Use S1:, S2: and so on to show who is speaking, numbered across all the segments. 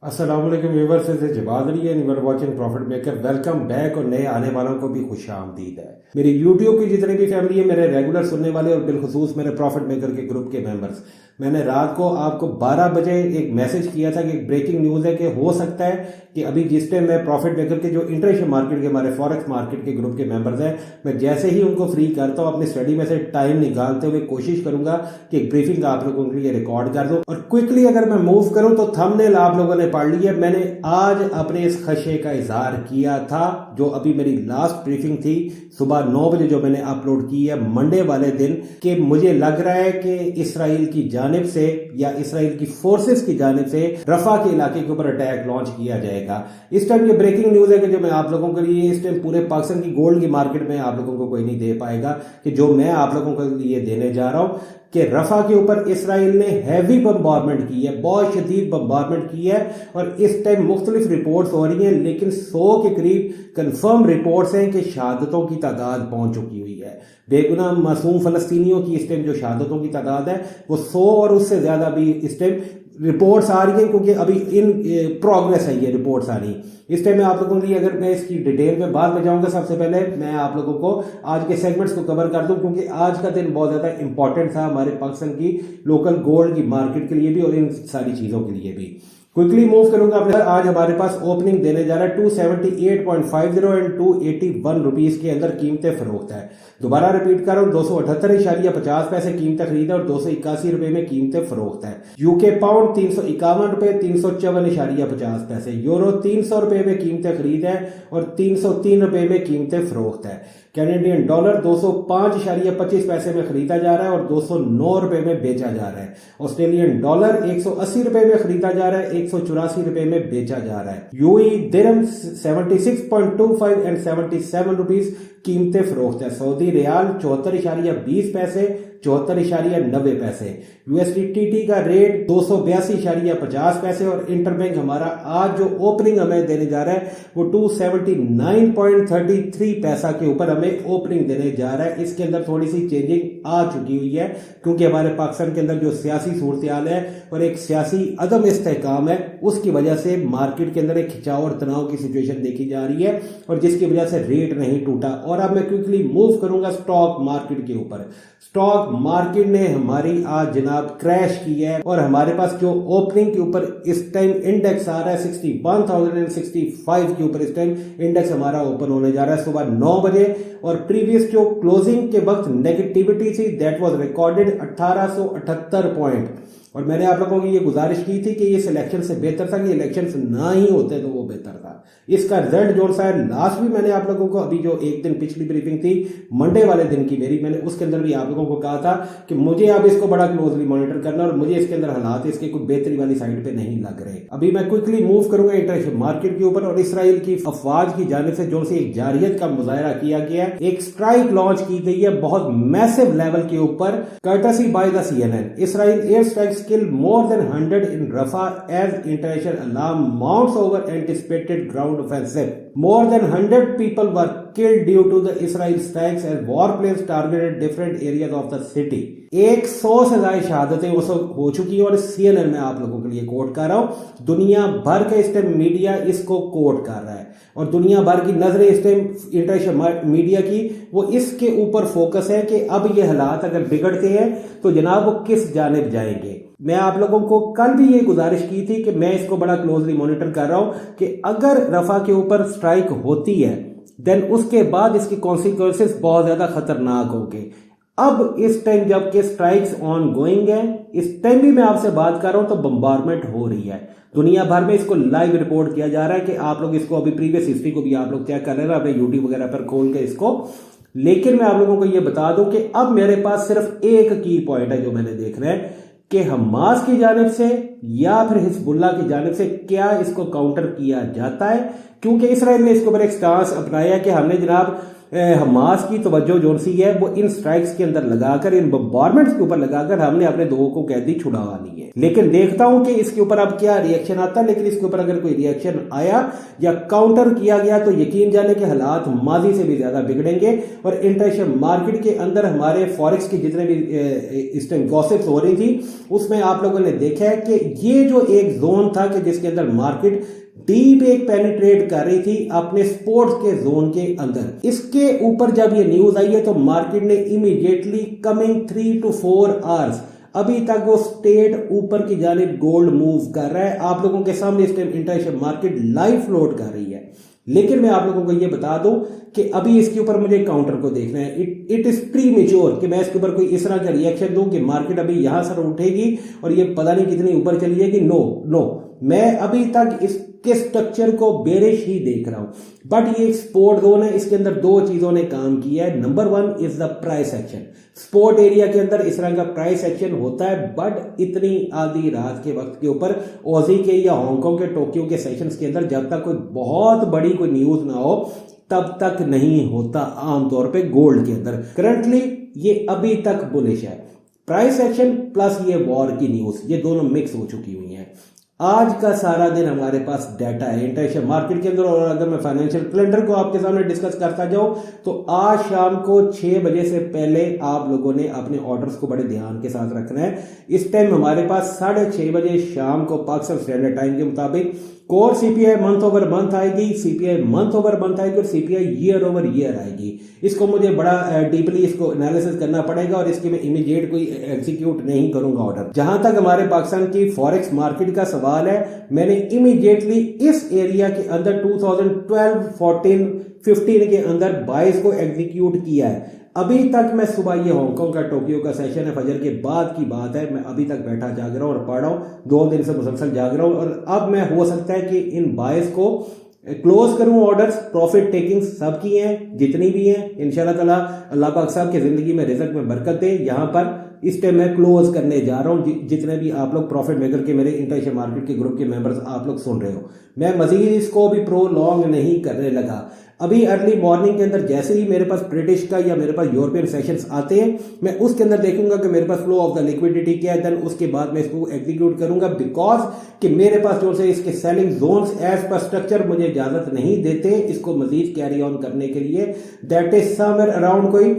S1: अस्सलाम वालेकुम व्यूअर्स, से जवाद अली है, you are watching profit maker. Welcome back. और नए आने वालों को भी खुश आमदीद है। मेरी यूट्यूब की जितनी भी फैमिली है, मेरे रेगुलर सुनने वाले और बिलखुसूस मेरे प्रॉफिट मेकर के ग्रुप के मेंबर्स, मैंने रात को आपको 12 बजे एक मैसेज किया था कि एक ब्रेकिंग न्यूज़ है कि हो सकता है कि अभी जिस टाइम मैं प्रॉफिट मेकर के जो इंटरनेशनल मार्केट के हमारे फॉरेक्स मार्केट के ग्रुप के मेंबर्स हैं, मैं जैसे ही उनको फ्री करता हूँ अपनी स्टडी में से टाइम निकालते हुए कोशिश करूंगा कि एक ब्रीफिंग आप लोगों के लिए रिकॉर्ड कर दूं। और क्विकली अगर मैं मूव करूं तो थंबनेल आप लोगों ने पढ़ लिया। मैंने आज अपने इस खदशे का इजहार किया था, जो अभी मेरी लास्ट ब्रीफिंग थी सुबह 9 बजे जो मैंने अपलोड की है मंडे वाले दिन, कि मुझे लग रहा है कि इसराइल की जानिब से या इसराइल की फोर्सेस की जानिब से रफा के इलाके के ऊपर अटैक लॉन्च किया जाएगा। इस टाइम ये ब्रेकिंग न्यूज है कि जो मैं आप लोगों के लिए इस टाइम पूरे पाकिस्तान की गोल्ड की मार्केट में आप लोगों को कोई नहीं दे पाएगा, कि जो मैं आप लोगों के लिए देने जा रहा हूं कि रफा के ऊपर इसराइल ने हैवी बम्बारमेंट की है, बहुत शदीद बम्बारमेंट की है। और इस टाइम मुख्तलिफ रिपोर्ट्स हो रही हैं, लेकिन 100 के करीब कंफर्म रिपोर्ट्स हैं कि शहादतों की तादाद पहुंच चुकी हुई है। बेगुनाह मासूम फलस्तीनियों की इस टाइम जो शहादतों की तादाद है वो 100 और उससे ज्यादा भी इस टाइम रिपोर्ट्स आ रही है, क्योंकि अभी इन प्रोग्रेस है ये रिपोर्ट्स आ रही। इस टाइम मैं आप लोगों के लिए अगर मैं इसकी डिटेल में बात में जाऊंगा, सबसे पहले मैं आप लोगों को आज के सेगमेंट्स को कवर कर दूं, क्योंकि आज का दिन बहुत ज्यादा इंपॉर्टेंट था हमारे पाकिस्तान की लोकल गोल्ड की मार्केट के लिए भी और इन सारी चीजों के लिए भी। क्विकली मूव करूंगा अपने। आज हमारे पास ओपनिंग देने जा रहा है 278.50 एंड 281 रुपीज के अंदर कीमतें फरोख्त है। दोबारा रिपीट कर रहा हूं, 278.50 कीमतें खरीदा और 281 रुपए में कीमतें फरोख्त है। यूके पाउंड 351 रुपए 354.50। यूरो 300 रुपए में कीमतें खरीद है और 303 रुपए में कीमतें फरोख्त है। कैनेडियन डॉलर 205.25 में खरीदा जा रहा है और 209 रुपए में बेचा जा रहा है। ऑस्ट्रेलियन डॉलर 180 रुपए में खरीदा जा रहा है, 184 रुपए में बेचा जा रहा है। यूएई दिरहम 76.25 एंड 77 रुपीज कीमतें फरोख्त है। Saudi riyal 74.20, 74.90। यूएसडीटी का रेट 282.50 और इंटरबैंक हमारा आज जो ओपनिंग हमें देने जा रहा है वो 279.33 पैसा के ऊपर हमें ओपनिंग देने जा रहा है। इसके अंदर थोड़ी सी चेंजिंग आ चुकी हुई है, क्योंकि हमारे पाकिस्तान के अंदर जो सियासी सूरत हाल है और एक सियासी अदम इस्तेहकाम है, उसकी वजह से मार्केट के अंदर एक खिंचाव और तनाव की सिचुएशन देखी जा रही है और जिसकी वजह से रेट नहीं टूटा। और अब मैं क्विकली मूव करूंगा स्टॉक मार्केट के ऊपर। स्टॉक मार्केट ने हमारी आज जनाब क्रैश की है और हमारे पास जो ओपनिंग के ऊपर इस टाइम इंडेक्स आ रहा है 61,065 के ऊपर इस टाइम इंडेक्स हमारा ओपन होने जा रहा है सुबह 9 बजे। और प्रीवियस जो क्लोजिंग के वक्त नेगेटिविटी थी दैट वाज रिकॉर्डेड 1878 पॉइंट। और मैंने आप लोगों की ये गुजारिश की थी कि ये सिलेक्शन से बेहतर था कि इलेक्शंस ना ही होते तो वो बेहतर था। इसका रिजल्ट जो सा है, लास्ट भी मैंने आप लोगों को अभी जो एक दिन पिछली ब्रीफिंग थी मंडे वाले दिन की मेरी, मैंने उसके अंदर भी आप लोगों को कहा था कि मुझे अब इसको बड़ा क्लोजली मॉनिटर करना और मुझे इसके अंदर हालात इसके कोई बेहतरी वाली साइड पे नहीं लग रहे। अभी मैं क्विकली मूव करूंगा इंटरनेशनल मार्केट के ऊपर। और इसराइल की अफवाज की जानिब से जो सी एक जारियत का मुजाहरा किया गया है, एक स्ट्राइक लॉन्च की गई है बहुत मैसिव लेवल के ऊपर, courtesy by the CNN। Israel air strikes kill more than 100 in Rafah as international alarm mounts over anticipated ground offensive. More than 100 people were killed due to the Israel strikes as warplanes targeted different areas of the city. 100 से ज्यादा शहादतें हो चुकी है और CNN में आप लोगों के लिए कोट कर रहा हूं। दुनिया भर के इस टाइम मीडिया इसको कोट कर रहा है और दुनिया भर की नजरें इस टाइम इंटरनेशनल मीडिया की वो इसके ऊपर फोकस है कि अब ये हालात अगर बिगड़ते हैं तो जनाब वो किस जानिब जाएंगे। मैं आप लोगों को कल भी ये गुजारिश की थी कि मैं इसको बड़ा क्लोजली मॉनिटर कर रहा हूं कि अगर रफा के ऊपर स्ट्राइक होती है देन उसके बाद इसकी कॉन्सिक्वेंसेस बहुत ज्यादा खतरनाक होंगे। अब इस टाइम जबकि स्ट्राइक्स ऑन गोइंग है, इस टाइम भी मैं आपसे बात कर रहा हूं तो बम्बारमेंट हो रही है दुनिया भर में। इसको लाइव रिपोर्ट किया जा रहा है कि आप लोग इसको अभी प्रीवियस हिस्ट्री को भी आप लोग चेक कर रहे हैं अपने यूट्यूब वगैरह पर खोल के इसको। लेकिन मैं आप लोगों को यह बता दूं कि अब मेरे पास सिर्फ एक की पॉइंट है जो मैंने देख रहे हैं कि हमास की जानिब से या फिर हिजबुल्लाह की जानिब से क्या इसको काउंटर किया जाता है, क्योंकि इसराइल ने इसके ऊपर एक स्टांस अपनाया कि हमने जनाब हमास की तवज्जो जो सी है वो इन स्ट्राइक्स के अंदर लगाकर, इन बॉम्बार्डमेंट्स के ऊपर लगाकर हमने अपने लोगों को कैदी छुड़वा ली है। लेकिन देखता हूं कि इसके ऊपर अब क्या रिएक्शन आता है। लेकिन इसके ऊपर अगर कोई रिएक्शन आया या काउंटर किया गया तो यकीन जाने के हालात माजी से भी ज्यादा बिगड़ेंगे। और इंटरनेशनल मार्केट के अंदर हमारे फॉरेक्स की जितने भी इस टाइम गॉसिप्स हो रही थी उसमें आप लोगों ने देखा है कि ये जो एक जोन था कि जिसके अंदर मार्केट डीप एक पेनिट्रेट कर रही थी अपने स्पोर्ट्स के जोन के अंदर, इसके ऊपर जब ये न्यूज आई है तो मार्केट ने इमीडिएटली कमिंग 3 to 4 आवर्स अभी तक वो स्टेट ऊपर की जानिब गोल्ड मूव कर रहा है। आप लोगों के सामने इस time international market live float कर रही है। लेकिन मैं आप लोगों को ये बता दूं कि अभी इसके ऊपर मुझे काउंटर को देखना है। इट इज प्री मेच्योर कि मैं इसके ऊपर कोई इस तरह का रिएक्शन दूं कि मार्केट अभी यहां से उठेगी और ये पता नहीं कितनी ऊपर चली जाएगी। नो, मैं अभी तक इसके स्ट्रक्चर को बेरिश ही देख रहा हूं। बट ये एक स्पोर्ट जोन है, इसके अंदर दो चीजों ने काम किया है। Number 1 is the price action. Sport area के अंदर इस तरह का प्राइस एक्शन होता है, बट इतनी आधी रात के वक्त के ऊपर ऑजी के या हांगकांग के, टोक्यो के सेशंस के अंदर जब तक कोई बहुत बड़ी कोई न्यूज ना हो तब तक नहीं होता आमतौर पे गोल्ड के अंदर। करंटली ये अभी तक बुलिश है। प्राइस एक्शन प्लस ये वॉर की न्यूज, ये दोनों मिक्स हो चुकी हुई हैं। आज का सारा दिन हमारे पास डाटा है इंटरनेशनल मार्केट के अंदर। और अगर मैं फाइनेंशियल कैलेंडर को आपके सामने डिस्कस करता जाऊं तो आज शाम को 6 बजे से पहले आप लोगों ने अपने ऑर्डर्स को बड़े ध्यान के साथ रखना है। इस टाइम हमारे पास 6:30 बजे शाम को पाकिस्तान स्टैंडर्ड टाइम के मुताबिक core CPI month over month आएगी, सीपीआई मंथ ओवर मंथ आएगी और सीपीआई ईयर ओवर ईयर आएगी। इसको मुझे बड़ा डीपली इसको एनालिसिस करना पड़ेगा और इसके मैं इमीडिएट कोई एग्जीक्यूट नहीं करूंगा ऑर्डर। जहां तक हमारे पाकिस्तान की फॉरेक्स मार्केट का सवाल है, मैंने इमीडिएटली इस एरिया के अंदर 2012, 14, 15 के अंदर 22 को एग्जीक्यूट किया है। अभी तक मैं सुबह, ये हांगकांग का टोक्यो का सेशन है, फजर के बाद की बात है, मैं अभी तक बैठा जाग रहा हूं और पढ़ रहा हूं। 2 दिन से मुसलसल जाग रहा हूं और अब मैं हो सकता है कि इन 22 को क्लोज करूं ऑर्डर्स। प्रॉफिट टेकिंग सबकी हैं जितनी भी हैं, इंशाल्लाह ताला अल्लाह पाक साहब की जिंदगी में रिजल्ट में बरकत दे। यहां पर इस टाइम मैं क्लोज करने जा रहा हूं। जितने भी आप लोग प्रॉफिट मेकर के मेरे इंटरनेशनल मार्केट के ग्रुप के मेंबर्स आप लोग सुन रहे हो, मैं मजीद इसको भी प्रोलॉन्ग नहीं करने लगा। अभी अर्ली मॉर्निंग के अंदर जैसे ही मेरे पास ब्रिटिश का या मेरे पास यूरोपियन सेशंस आते हैं, मैं उसके अंदर देखूंगा कि मेरे पास फ्लो ऑफ द लिक्विडिटी क्या है। देन उसके बाद मैं इसको एग्जीक्यूट करूंगा, बिकॉज कि मेरे पास जो से इसके सेलिंग जोन्स एज पर स्ट्रक्चर मुझे इजाजत नहीं देते इसको मजीद कैरी ऑन करने के लिए। दैट इज समवेयर अराउंड कोई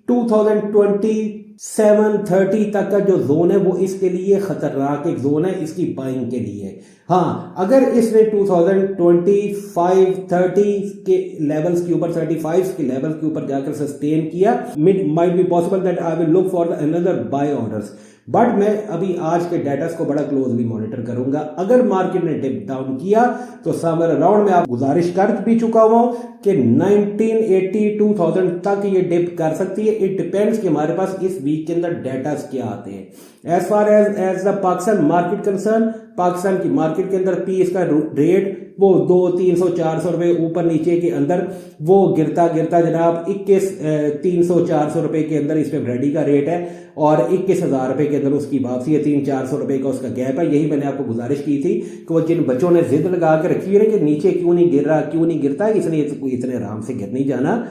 S1: 2027-30 तक का जो जोन है वो इसके लिए खतरनाक एक जोन है इसकी बाइंग के लिए। हाँ, अगर इसने 2025-30 के लेवल्स के ऊपर, 35 के लेवल के ऊपर जाकर सस्टेन किया, might be possible that I will look for the another by orders. But मैं अभी आज के डाटा को बड़ा क्लोजली मॉनिटर करूंगा। अगर मार्केट ने डिप डाउन किया तो समवेयर अराउंड में आप गुजारिश कर भी चुका हुआ हूं कि 1980-2000 तक ये डिप कर सकती है। इट डिपेंड्स कि हमारे पास इस वीक के अंदर डाटा क्या आते हैं। As far as the Pakistan market concern, Pakistan की मार्केट के अंदर पी इसका रेट वो 200-300-400 रुपए ऊपर नीचे के अंदर वो गिरता गिरता जनाब 21,300-400 रुपए के अंदर इस पे रेडी का रेट है और 21,000 रुपए के अंदर उसकी वापसी है। 300-400 रुपए का उसका गैप है। यही मैंने आपको गुजारिश की थी कि वो जिन बच्चों ने जिद लगा के रखी है कि नीचे क्यों नहीं गिर रहा, क्यों नहीं गिरता, इसलिए इतने आराम से गिर नहीं जाना,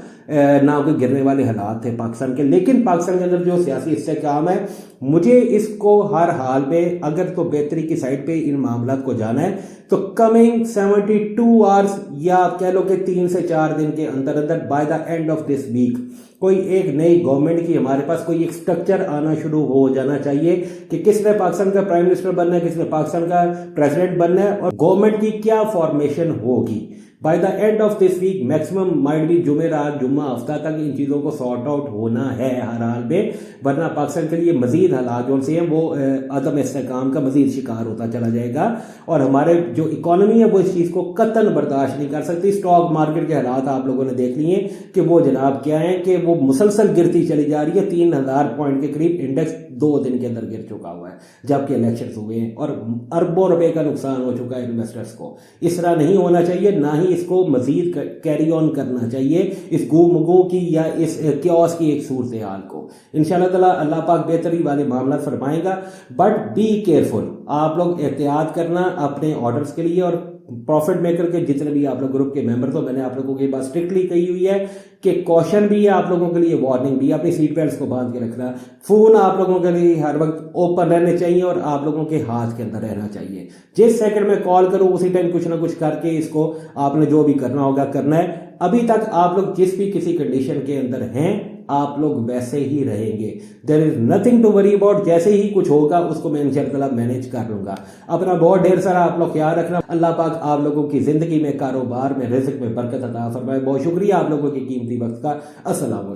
S1: ना कोई गिरने वाले हालात थे पाकिस्तान के। लेकिन पाकिस्तान के अंदर जो सियासी इस्तेहकाम है, मुझे इसको हर हाल में अगर तो बेहतरी की साइड पे इन मामला को जाना है तो कमिंग 72 आवर्स या आप कह लो कि 3 से 4 दिन के अंदर अंदर by the end of this week कोई एक नई गवर्नमेंट की हमारे पास कोई एक स्ट्रक्चर आना शुरू हो जाना चाहिए कि किसने पाकिस्तान का प्राइम मिनिस्टर बनना है, किसने पाकिस्तान का प्रेसिडेंट बनना है और गवर्नमेंट की क्या फॉर्मेशन होगी। By the end of this week maximum might भी जुमेरात, जुम्मा, हफ्ता तक इन चीज़ों को सॉर्ट आउट होना है हर हाल में, वरना पाकिस्तान के लिए मजीद हालात जो से हैं वो अदम इस्तेहकाम का मजीद शिकार होता चला जाएगा और हमारे जो इकॉनमी है वो इस चीज़ को कतन बर्दाश्त नहीं कर सकती। स्टॉक मार्केट के हालात आप लोगों ने देख लिए कि वो जनाब क्या है कि वो मुसलसल गिरती चली जा रही है। 3,000 पॉइंट के करीब इंडेक्स 2 दिन के अंदर गिर चुका हुआ है जबकि इलेक्शन हुए हैं और अरबों रुपए का नुकसान हो चुका है इन्वेस्टर्स को। इस तरह नहीं होना चाहिए, ना ही इसको मजीद कैरी ऑन करना चाहिए इस गुमगू की या इस क्योस की एक सूरत हाल को। इंशाल्लाह ताला अल्लाह पाक बेहतरी वाले मामला फरमाएगा। बट बी केयरफुल, आप लोग एहतियात करना अपने ऑर्डर्स के लिए और प्रॉफिट मेकर के जितने भी आप लोग ग्रुप के मेंबर हो, मैंने आप लोगों की बात स्ट्रिक्टली कही हुई है कि कॉशन भी है आप लोगों के लिए, वार्निंग भी, अपनी सीट बेल्ट को बांध के रखना। फोन आप लोगों के लिए हर वक्त ओपन रहने चाहिए और आप लोगों के हाथ के अंदर रहना चाहिए। जिस सेकंड में कॉल करूं उसी टाइम कुछ ना कुछ करके इसको आपने जो भी करना होगा करना है। अभी तक आप लोग जिस भी किसी कंडीशन के अंदर हैं आप लोग वैसे ही रहेंगे। There is nothing to worry about. जैसे ही कुछ होगा उसको मैं इंशाअल्लाह मैनेज कर लूंगा। अपना बहुत ढेर सारा आप लोग ख्याल रखना। अल्लाह पाक आप लोगों की जिंदगी में, कारोबार में, रिज़्क में बरकत अता फरमाए। बहुत शुक्रिया आप लोगों की कीमती वक्त का। अस्सलाम वालेकुम।